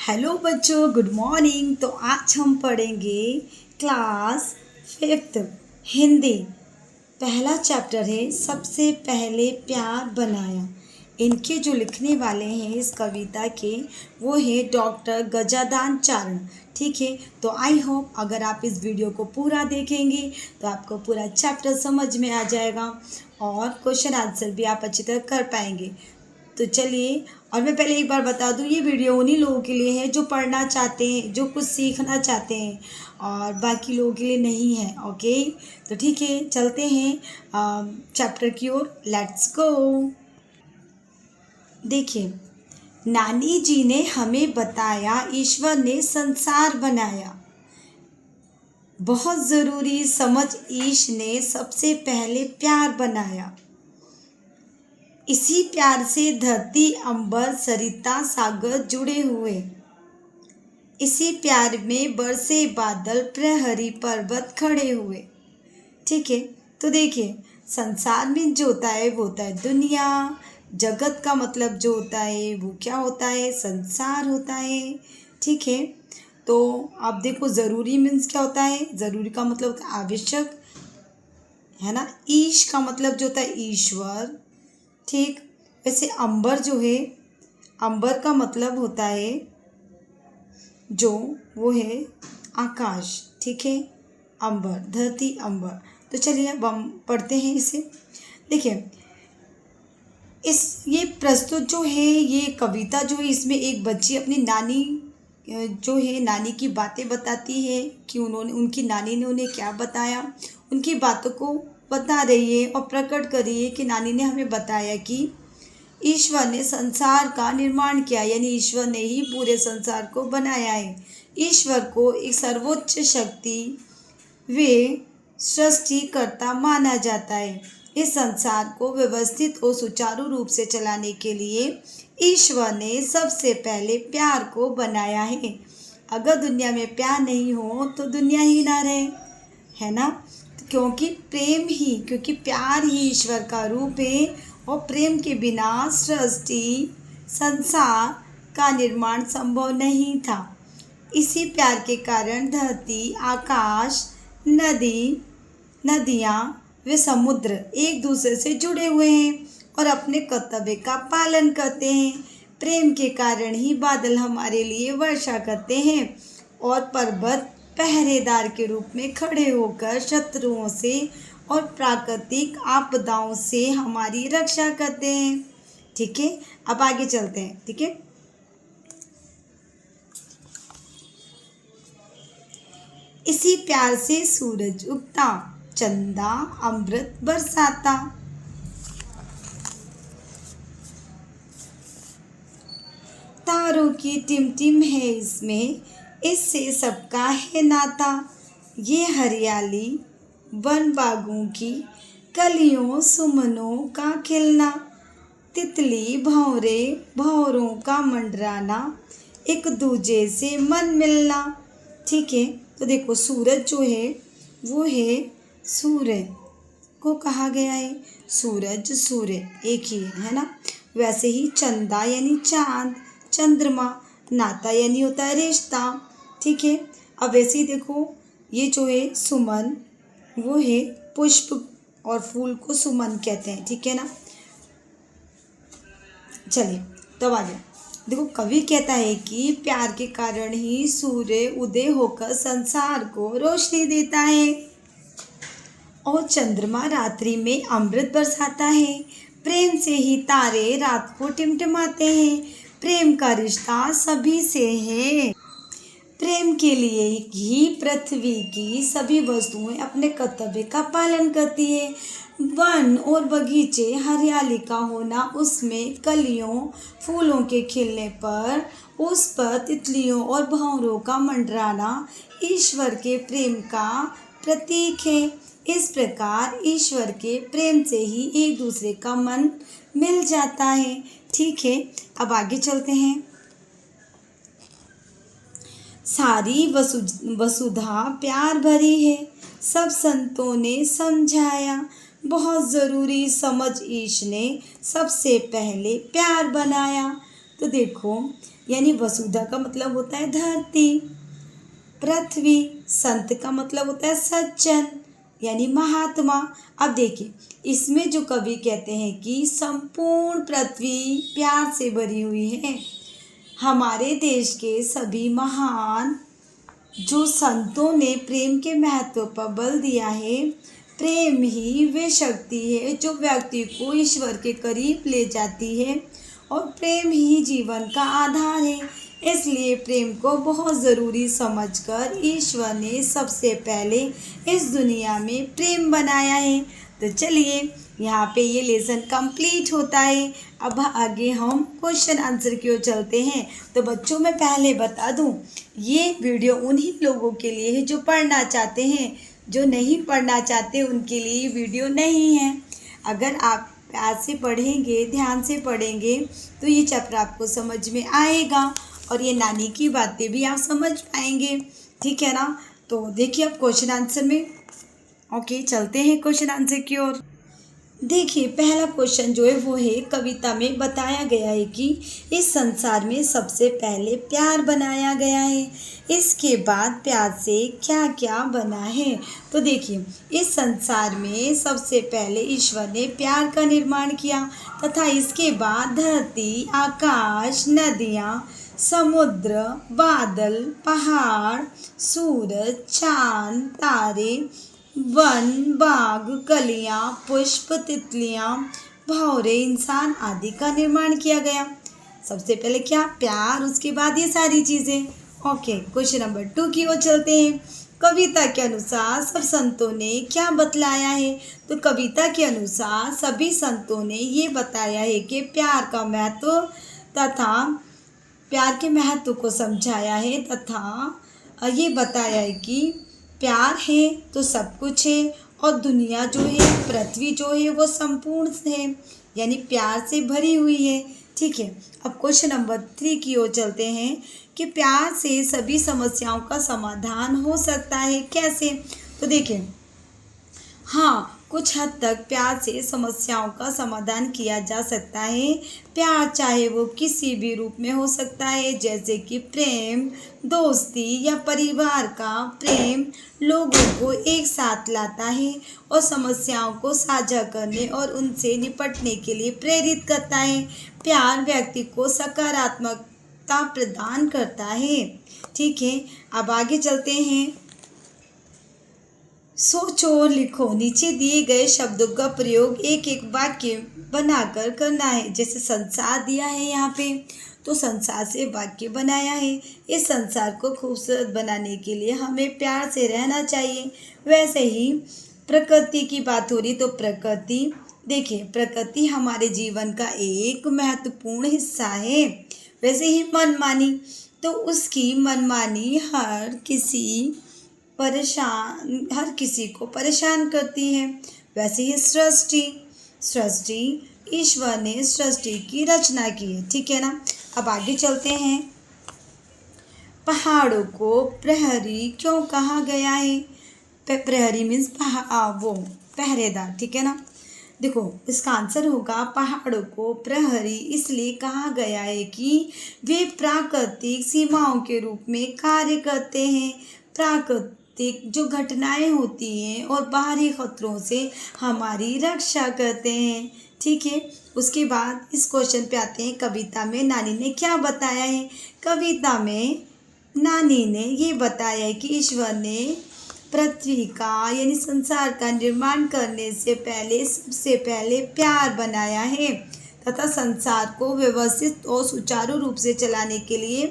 Hello बच्चों, good morning. तो आज हम पढ़ेंगे क्लास 5th हिंदी। पहला चैप्टर है सबसे पहले प्यार बनाया। इनके जो लिखने वाले हैं इस कविता के वो है डॉक्टर गजादान चारण। ठीक है, तो आई होप अगर आप इस वीडियो को पूरा देखेंगे तो आपको पूरा चैप्टर समझ में आ जाएगा और क्वेश्चन आंसर भी आप अच्छी तरह कर पाएंगे। तो चलिए, और मैं पहले एक बार बता दूं, ये वीडियो उन्हीं लोगों के लिए है जो पढ़ना चाहते हैं, जो कुछ सीखना चाहते हैं, और बाकी लोगों के लिए नहीं है। ओके, तो ठीक है, चलते हैं चैप्टर की ओर। Let's go. देखिए, नानी जी ने हमें बताया ईश्वर ने संसार बनाया। बहुत ज़रूरी समझ, ईश ने सबसे पहले प्यार बनाया। इसी प्यार से धरती, अंबर, सरिता, सागर जुड़े हुए। इसी प्यार में बरसे बादल, प्रहरी पर्वत खड़े हुए। ठीक है, तो देखिए, संसार में जो होता है वो होता है दुनिया। जगत का मतलब जो होता है वो क्या होता है? संसार होता है। ठीक है, तो आप देखो, ज़रूरी मीन्स क्या होता है? ज़रूरी का मतलब होता है आवश्यक, है ना। ईश का मतलब जो होता है ईश्वर। ठीक, वैसे अंबर जो है, अंबर का मतलब होता है जो वो है आकाश। ठीक है, अंबर, धरती, अंबर। तो चलिए अब हम पढ़ते हैं इसे। देखिए, ये प्रस्तुत जो है, ये कविता जो है, इसमें एक बच्ची अपनी नानी जो है, नानी की बातें बताती है कि उनकी नानी ने उन्हें क्या बताया। उनकी बातों को बता रही है और प्रकट कर रही है कि नानी ने हमें बताया कि ईश्वर ने संसार का निर्माण किया, यानी ईश्वर ने ही पूरे संसार को बनाया है। ईश्वर को एक सर्वोच्च शक्ति वे सृष्टिकर्ता माना जाता है। इस संसार को व्यवस्थित और सुचारू रूप से चलाने के लिए ईश्वर ने सबसे पहले प्यार को बनाया है। अगर दुनिया में प्यार नहीं हो तो दुनिया ही ना रहे, है ना। क्योंकि प्यार ही ईश्वर का रूप है और प्रेम के बिना सृष्टि, संसार का निर्माण संभव नहीं था। इसी प्यार के कारण धरती, आकाश, नदियाँ वे समुद्र एक दूसरे से जुड़े हुए हैं और अपने कर्तव्य का पालन करते हैं। प्रेम के कारण ही बादल हमारे लिए वर्षा करते हैं और पर्वत पहरेदार के रूप में खड़े होकर शत्रुओं से और प्राकृतिक आपदाओं से हमारी रक्षा करते हैं। ठीक है, अब आगे चलते हैं। ठीक है, इसी प्यार से सूरज उगता, चंदा अमृत बरसाता। तारों की टिमटिम है इसमें, इससे सबका है नाता। ये हरियाली वन बागों की, कलियों सुमनों का खिलना, तितली भौरे भौरों का मंडराना, एक दूजे से मन मिलना। ठीक है, तो देखो, सूरज जो है वो है सूर्य को कहा गया है। सूरज, सूर्य एक ही है ना। वैसे ही चंदा यानी चांद, चंद्रमा, नाता यानी होता है रिश्ता। ठीक है, अब वैसे ही देखो, ये जो है सुमन, वो है पुष्प और फूल को सुमन कहते हैं। ठीक है ना। चलिए, तो आगे देखो, कवि कहता है कि प्यार के कारण ही सूर्य उदय होकर संसार को रोशनी देता है और चंद्रमा रात्रि में अमृत बरसाता है। प्रेम से ही तारे रात को टिमटिमाते हैं। प्रेम का रिश्ता सभी से है। प्रेम के लिए ही पृथ्वी की सभी वस्तुएं अपने कर्तव्य का पालन करती है। वन और बगीचे, हरियाली का होना, उसमें कलियों फूलों के खिलने पर, उस पर तितलियों और भंवरों का मंडराना ईश्वर के प्रेम का प्रतीक है। इस प्रकार ईश्वर के प्रेम से ही एक दूसरे का मन मिल जाता है। ठीक है, अब आगे चलते हैं। सारी वसुधा प्यार भरी है, सब संतों ने समझाया। बहुत ज़रूरी समझ, ईश ने सबसे पहले प्यार बनाया। तो देखो, यानी वसुधा का मतलब होता है धरती, पृथ्वी, संत का मतलब होता है सज्जन यानी महात्मा। अब देखिए, इसमें जो कवि कहते हैं कि संपूर्ण पृथ्वी प्यार से भरी हुई है। हमारे देश के सभी महान जो संतों ने प्रेम के महत्व पर बल दिया है। प्रेम ही वे शक्ति है जो व्यक्ति को ईश्वर के करीब ले जाती है और प्रेम ही जीवन का आधार है। इसलिए प्रेम को बहुत ज़रूरी समझकर ईश्वर ने सबसे पहले इस दुनिया में प्रेम बनाया है। तो चलिए, यहाँ पे ये लेसन कंप्लीट होता है। अब आगे हम क्वेश्चन आंसर की ओर चलते हैं। तो बच्चों, मैं पहले बता दूँ, ये वीडियो उन्हीं लोगों के लिए है जो पढ़ना चाहते हैं। जो नहीं पढ़ना चाहते उनके लिए ये वीडियो नहीं है। अगर आप प्यार से पढ़ेंगे, ध्यान से पढ़ेंगे, तो ये चैप्टर आपको समझ में आएगा और ये नानी की बातें भी आप समझ पाएंगे। ठीक है ना? तो देखिए, अब क्वेश्चन आंसर में ओके चलते हैं क्वेश्चन आंसर की ओर। देखिए, पहला क्वेश्चन जो है वो है, कविता में बताया गया है कि इस संसार में सबसे पहले प्यार बनाया गया है, इसके बाद प्यार से क्या क्या बना है। तो देखिए, इस संसार में सबसे पहले ईश्वर ने प्यार का निर्माण किया तथा इसके बाद धरती, आकाश, नदियाँ, समुद्र, बादल, पहाड़, सूरज, चांद, तारे, वन, बाग, कलियाँ, पुष्प, तितलियाँ, भौरे, इंसान आदि का निर्माण किया गया। सबसे पहले क्या? प्यार, उसके बाद ये सारी चीज़ें। ओके, क्वेश्चन नंबर 2 की ओर चलते हैं। कविता के अनुसार सब संतों ने क्या बतलाया है? तो कविता के अनुसार सभी संतों ने ये बताया है कि प्यार का महत्व तथा प्यार के महत्व को समझाया है तथा ये बताया है कि प्यार है तो सब कुछ है और दुनिया जो है, पृथ्वी जो है वो संपूर्ण है, यानी प्यार से भरी हुई है। ठीक है, अब क्वेश्चन नंबर 3 की ओर चलते हैं कि प्यार से सभी समस्याओं का समाधान हो सकता है, कैसे? तो देखिए, हाँ, कुछ हद तक प्यार से समस्याओं का समाधान किया जा सकता है। प्यार चाहे वो किसी भी रूप में हो सकता है, जैसे कि प्रेम, दोस्ती या परिवार का प्रेम लोगों को एक साथ लाता है और समस्याओं को साझा करने और उनसे निपटने के लिए प्रेरित करता है। प्यार व्यक्ति को सकारात्मकता प्रदान करता है। ठीक है, अब आगे चलते हैं। सोचो और लिखो। नीचे दिए गए शब्दों का प्रयोग एक एक वाक्य बनाकर करना है। जैसे संसार दिया है यहाँ पे, तो संसार से वाक्य बनाया है। इस संसार को खूबसूरत बनाने के लिए हमें प्यार से रहना चाहिए। वैसे ही प्रकृति की बात हो रही, तो प्रकृति, देखिए, प्रकृति हमारे जीवन का एक महत्वपूर्ण हिस्सा है। वैसे ही मनमानी, तो उसकी मनमानी हर किसी को परेशान करती है। वैसे ही सृष्टि, ईश्वर ने सृष्टि की रचना की है। ठीक है ना? अब आगे चलते हैं। पहाड़ों को प्रहरी क्यों कहा गया है? प्रहरी मीन्स वो पहरेदार। ठीक है ना? देखो, इसका आंसर होगा, पहाड़ों को प्रहरी इसलिए कहा गया है कि वे प्राकृतिक सीमाओं के रूप में कार्य करते हैं। प्राकृतिक जो घटनाएं होती हैं और बाहरी खतरों से हमारी रक्षा करते हैं। ठीक है, उसके बाद इस क्वेश्चन पे आते हैं। कविता में नानी ने क्या बताया है? कविता में नानी ने ये बताया है कि ईश्वर ने पृथ्वी का यानी संसार का निर्माण करने से पहले सबसे पहले प्यार बनाया है तथा संसार को व्यवस्थित और सुचारू रूप से चलाने के लिए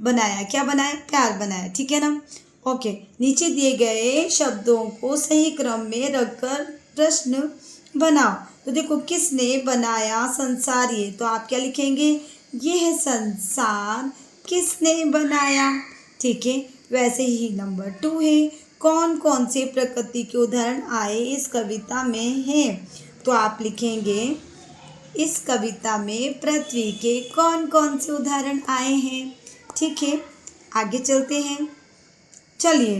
बनाया। क्या बनाया? प्यार बनाया। ठीक है ना? ओके, नीचे दिए गए शब्दों को सही क्रम में रखकर प्रश्न बनाओ। तो देखो, किसने बनाया संसार? ये तो आप क्या लिखेंगे? यह संसार किसने बनाया? ठीक है, वैसे ही नंबर 2 है, कौन कौन से प्रकृति के उदाहरण आए इस कविता में हैं? तो आप लिखेंगे, इस कविता में पृथ्वी के कौन कौन से उदाहरण आए हैं। ठीक है, आगे चलते हैं। चलिए,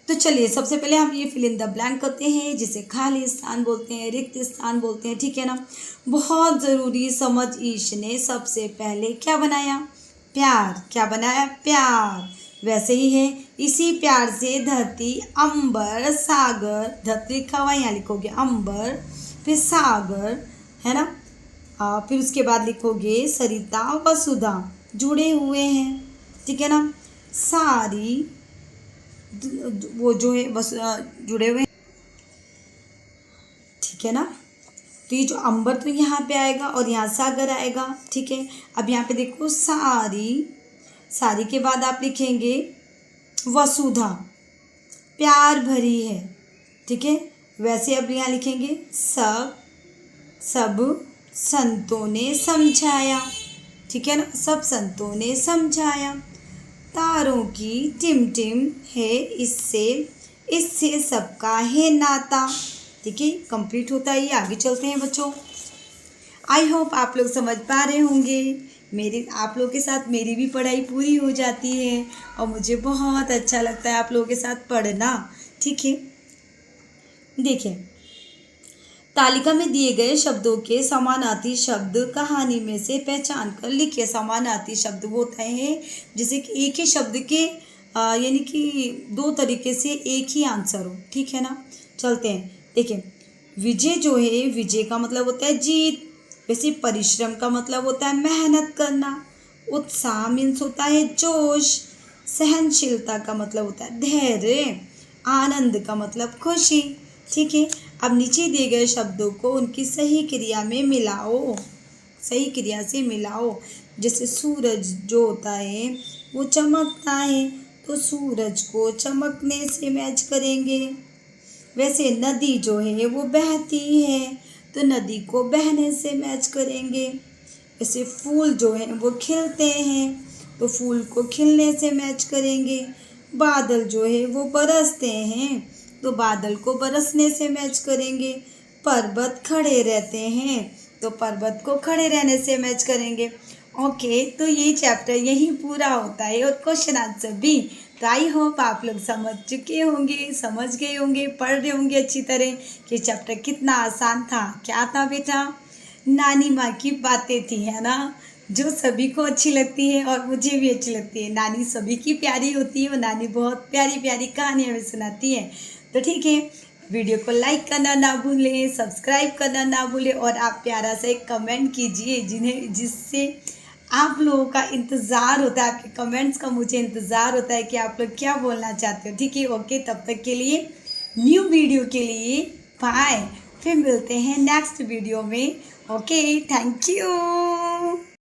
तो चलिए सबसे पहले हम ये फिल इन द ब्लैंक करते हैं, जिसे खाली स्थान बोलते हैं, रिक्त स्थान बोलते हैं, ठीक है ना। बहुत ज़रूरी समझ, ईश ने सबसे पहले क्या बनाया? प्यार। क्या बनाया? प्यार। वैसे ही है, इसी प्यार से धरती, अंबर, सागर, धरती लिखा हुआ यहाँ लिखोगे अंबर, फिर सागर, है ना। फिर उसके बाद लिखोगे सरिता, वसुधा, जुड़े हुए हैं, ठीक है ना। सारी वो जो है बस जुड़े हुए हैं, ठीक है ना। तो ये जो अंबर तो यहाँ पे आएगा और यहाँ सागर आएगा, ठीक है। अब यहाँ पे देखो सारी, सारी के बाद आप लिखेंगे वसुधा, प्यार भरी है, ठीक है। वैसे अब यहाँ लिखेंगे सब, सब संतों ने समझाया, ठीक है ना। सब संतों ने समझाया। तारों की टिमटिम है इससे, इससे सबका है नाता, ठीक है। कंप्लीट होता है ये। आगे चलते हैं बच्चों। आई होप आप लोग समझ पा रहे होंगे। मेरे आप लोगों के साथ मेरी भी पढ़ाई पूरी हो जाती है और मुझे बहुत अच्छा लगता है आप लोगों के साथ पढ़ना, ठीक है। देखिए, तालिका में दिए गए शब्दों के समानार्थी शब्द कहानी में से पहचान कर लिखिए। समानार्थी शब्द वो होते हैं जैसे कि एक ही शब्द के यानी कि दो तरीके से एक ही आंसर हो, ठीक है ना। चलते हैं। देखिए, विजय जो है, विजय का मतलब होता है जीत। वैसे परिश्रम का मतलब होता है मेहनत करना। उत्साह मीन्स होता है जोश। सहनशीलता का मतलब होता है धैर्य। आनंद का मतलब खुशी, ठीक है। अब नीचे दिए गए शब्दों को उनकी सही क्रिया में मिलाओ, सही क्रिया से मिलाओ। जैसे सूरज जो होता है वो चमकता है, तो सूरज को चमकने से मैच करेंगे। वैसे नदी जो है वो बहती है, तो नदी को बहने से मैच करेंगे। वैसे फूल जो है वो खिलते हैं, तो फूल को खिलने से मैच करेंगे। बादल जो है वो बरसते हैं, तो बादल को बरसने से मैच करेंगे। पर्वत खड़े रहते हैं, तो पर्वत को खड़े रहने से मैच करेंगे। ओके, तो ये चैप्टर यही पूरा होता है और क्वेश्चन आंसर भी। तो आई होप आप लोग समझ चुके होंगे, समझ गए होंगे, पढ़ रहे होंगे अच्छी तरह कि चैप्टर कितना आसान था। क्या था बेटा? नानी माँ की बातें थी, है ना, जो सभी को अच्छी लगती है और मुझे भी अच्छी लगती है। नानी सभी की प्यारी होती है और नानी बहुत प्यारी प्यारी कहानियाँ हमें सुनाती है। तो ठीक है, वीडियो को लाइक करना ना भूलें, सब्सक्राइब करना ना भूलें और आप प्यारा सा एक कमेंट कीजिए जिससे आप लोगों का इंतज़ार होता है, आपके कमेंट्स का मुझे इंतज़ार होता है कि आप लोग क्या बोलना चाहते हो, ठीक है। ओके, तब तक के लिए न्यू वीडियो के लिए बाय। फिर मिलते हैं नेक्स्ट वीडियो में। Okay, thank you.